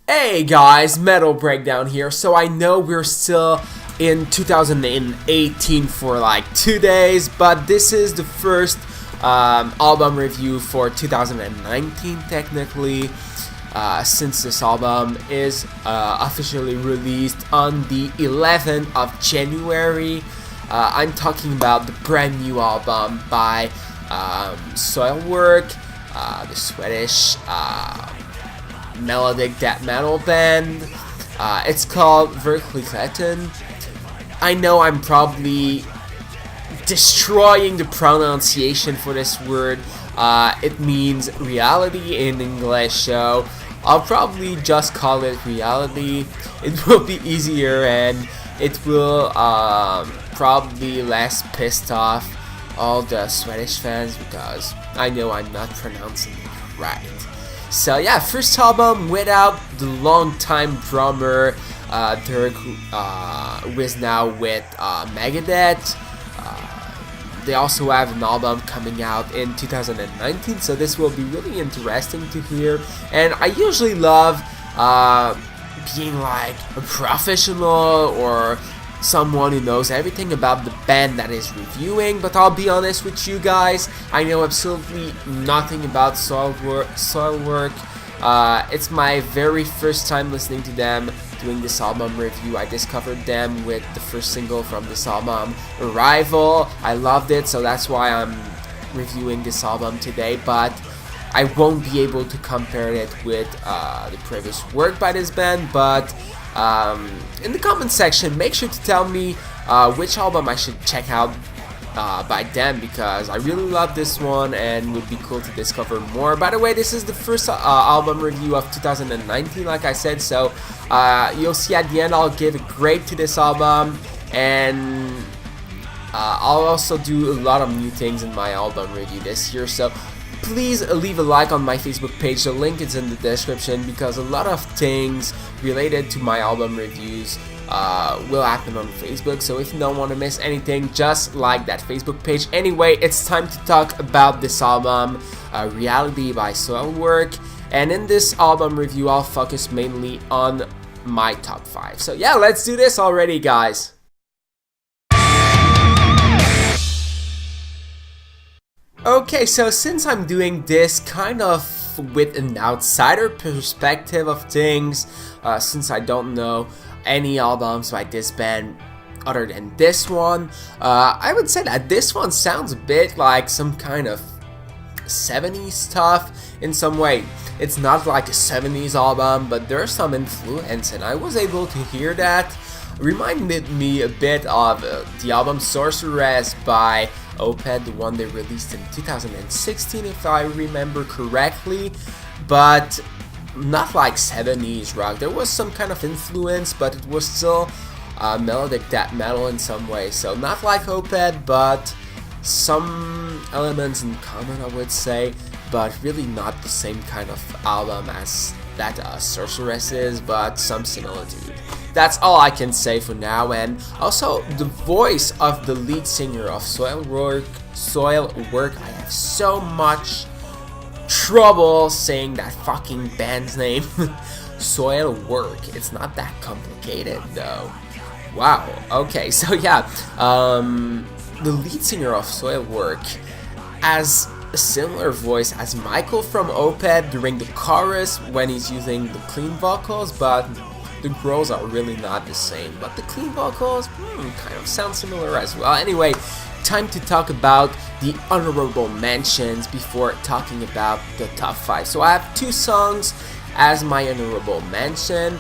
Hey guys, Metal Breakdown here. So I know we're still in 2018 for like 2 days, but this is the first album review for 2019 technically, since this album is officially released on the 11th of January. I'm talking about the brand new album by Soilwork, the Swedish melodic death metal band. It's called Verkligheten. I know I'm probably destroying the pronunciation for this word. It means reality in English, so I'll probably just call it reality. It will be easier and it will probably less pissed off all the Swedish fans because I know I'm not pronouncing it right. So yeah, first album without the long-time drummer Dirk, who is now with Megadeth. They also have an album coming out in 2019, so this will be really interesting to hear. And I usually love being like a professional or someone who knows everything about the band that is reviewing, but I'll be honest with you guys, I know absolutely nothing about Soilwork. It's my very first time listening to them, doing this album review. I discovered them with the first single from this album, Arrival. I loved it, so that's why I'm reviewing this album today, but I won't be able to compare it with the previous work by this band. But in the comment section, make sure to tell me which album I should check out by them, because I really love this one and would be cool to discover more. By the way, this is the first album review of 2019, like I said, so you'll see at the end I'll give a grade to this album, and I'll also do a lot of new things in my album review this year, so please leave a like on my Facebook page. The link is in the description, because a lot of things related to my album reviews will happen on Facebook, so if you don't want to miss anything, just like that Facebook page. Anyway, it's time to talk about this album, Reality by Soilwork, and in this album review I'll focus mainly on my top 5. So yeah, let's do this already, guys. Okay, so since I'm doing this kind of with an outsider perspective of things, since I don't know any albums by this band other than this one, I would say that this one sounds a bit like some kind of 70s stuff in some way. It's not like a 70s album, but there's some influence, and I was able to hear that. Reminded me a bit of the album Sorceress by Opeth, the one they released in 2016 if I remember correctly, but not like 70s rock. There was some kind of influence, but it was still melodic death metal in some way, so not like Opeth, but some elements in common, I would say, but really not the same kind of album as that Sorceress is, but some similitude. That's all I can say for now. And also, the voice of the lead singer of Soilwork, I have so much trouble saying that fucking band's name. Soilwork. It's not that complicated though. Wow. Okay, so yeah, the lead singer of Soilwork has a similar voice as Michael from Opeth during the chorus when he's using the clean vocals, but the growls are really not the same, but the clean vocals kind of sound similar as well. Anyway, time to talk about the honorable mentions before talking about the top 5. So I have 2 songs as my honorable mention.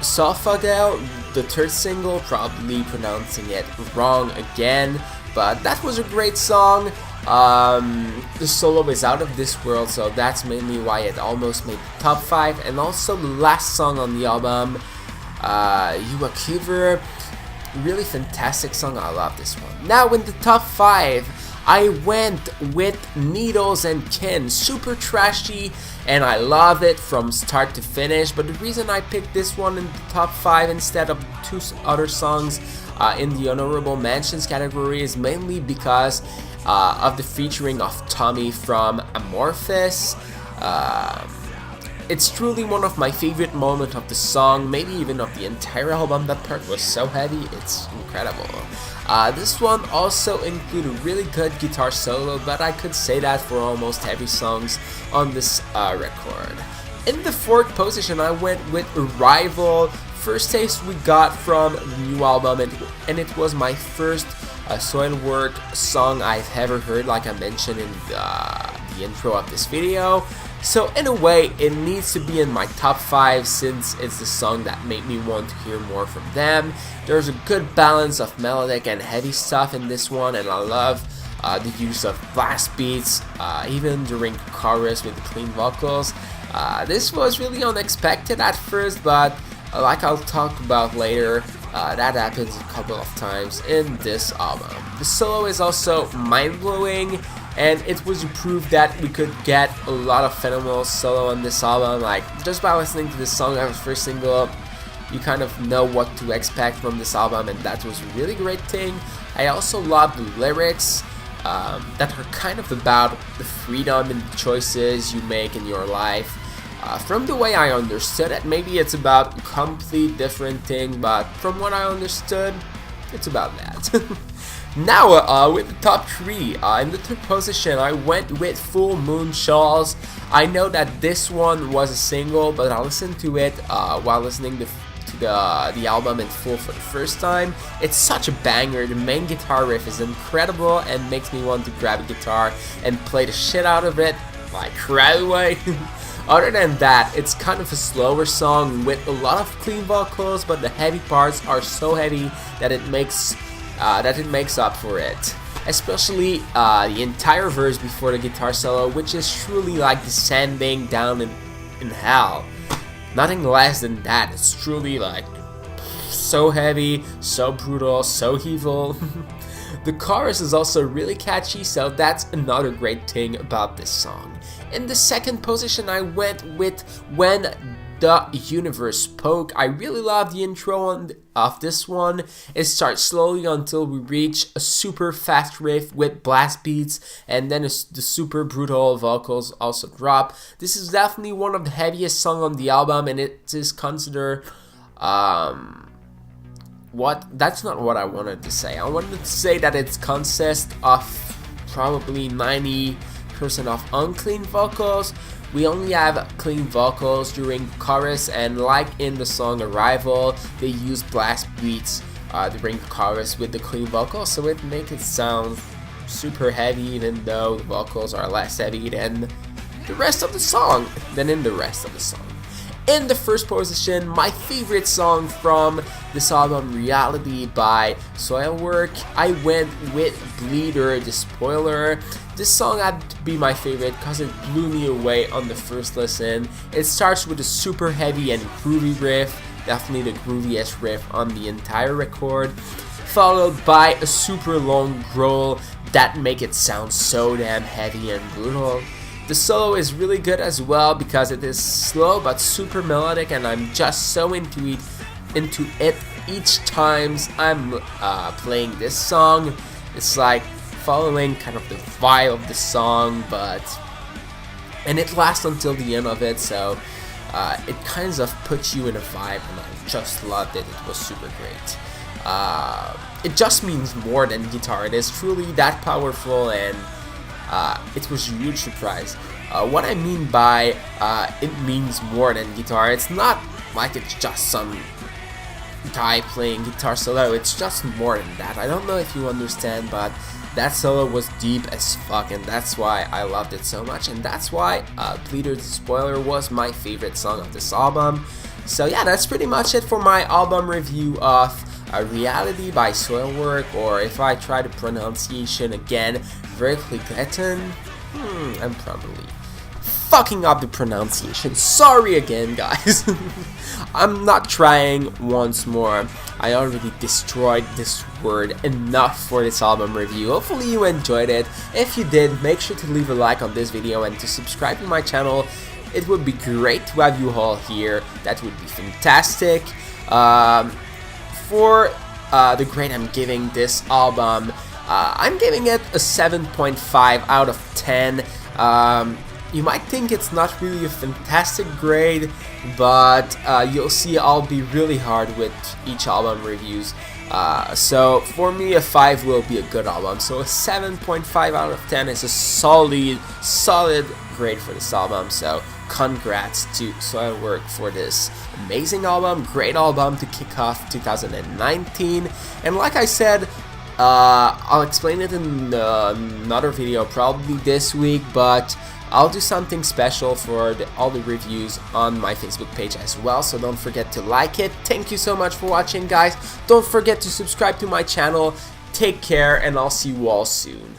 Solfagel, the third single, probably pronouncing it wrong again, but that was a great song. The solo is out of this world, so that's mainly why it almost made the top 5. And also the last song on the album, Yuakuver, really fantastic song. I love this one. Now in the top 5, I went with Needles and Kin, super trashy, and I love it from start to finish. But the reason I picked this one in the top 5 instead of 2 other songs in the honorable mentions category is mainly because of the featuring of Tommy from Amorphis. it's truly one of my favorite moments of the song, maybe even of the entire album. That part was so heavy, it's incredible. This one also included a really good guitar solo, but I could say that for almost every songs on this record. In the fourth position, I went with Arrival, first taste we got from the new album, and it was my first Soilwork song I've ever heard, like I mentioned in the intro of this video. So in a way, it needs to be in my top 5 since it's the song that made me want to hear more from them. There's a good balance of melodic and heavy stuff in this one, and I love the use of blast beats, even during the chorus with the clean vocals. This was really unexpected at first, but like I'll talk about later, that happens a couple of times in this album. The solo is also mind-blowing, and it was a proof that we could get a lot of phenomenal solo on this album. Like, just by listening to this song as first single, you kind of know what to expect from this album, and that was a really great thing. I also love the lyrics that are kind of about the freedom and the choices you make in your life. From the way I understood it, maybe it's about a complete different thing, but from what I understood, it's about that. Now, with the top 3, in the third position, I went with Full Moon Shawls. I know that this one was a single, but I listened to it while listening to the album in full for the first time. It's such a banger. The main guitar riff is incredible and makes me want to grab a guitar and play the shit out of it, like right away. Other than that, it's kind of a slower song with a lot of clean vocals, but the heavy parts are so heavy that it makes up for it. Especially the entire verse before the guitar solo, which is truly like descending down in hell. Nothing less than that. It's truly like so heavy, so brutal, so evil. The chorus is also really catchy, so that's another great thing about this song. In the second position, I went with When the Universe Spoke. I really love the intro of this one. It starts slowly until we reach a super fast riff with blast beats, and then the super brutal vocals also drop. This is definitely one of the heaviest songs on the album, and it is considered that's not what I wanted to say. I wanted to say that it consists of probably 90% of unclean vocals. We only have clean vocals during chorus, and like in the song Arrival, they use blast beats during the chorus with the clean vocals, so it makes it sound super heavy even though the vocals are less heavy than the rest of the song, In the first position, my favorite song from this album, Reality by Soilwork, I went with Bleeder, the Spoiler. This song had to be my favorite because it blew me away on the first listen. It starts with a super heavy and groovy riff, definitely the grooviest riff on the entire record, followed by a super long growl that make it sound so damn heavy and brutal. The solo is really good as well because it is slow but super melodic, and I'm just so into it each time I'm playing this song. It's like following kind of the vibe of the song, and it lasts until the end of it, so it kind of puts you in a vibe, and I just loved it. It was super great. It just means more than guitar. It is truly that powerful, and it was a huge surprise. What I mean by it means more than guitar, it's not like it's just some guy playing guitar solo, it's just more than that. I don't know if you understand, but that solo was deep as fuck, and that's why I loved it so much, and that's why Bleeder the Spoiler was my favorite song of this album. So yeah, that's pretty much it for my album review of Reality by Soilwork, or if I try the pronunciation again, Verkligheten. I'm probably fucking up the pronunciation. Sorry again, guys. I'm not trying once more. I already destroyed this word enough for this album review. Hopefully you enjoyed it. If you did, make sure to leave a like on this video and to subscribe to my channel. It would be great to have you all here. That would be fantastic. For the grade I'm giving this album, I'm giving it a 7.5 out of 10. You might think it's not really a fantastic grade, but you'll see I'll be really hard with each album reviews. So for me, a 5 will be a good album. So a 7.5 out of 10 is a solid grade for this album. So congrats to Soilwork for this amazing album, great album to kick off 2019. And like I said, I'll explain it in another video probably this week, but I'll do something special for all the reviews on my Facebook page as well, so don't forget to like it. Thank you so much for watching, guys. Don't forget to subscribe to my channel. Take care, and I'll see you all soon.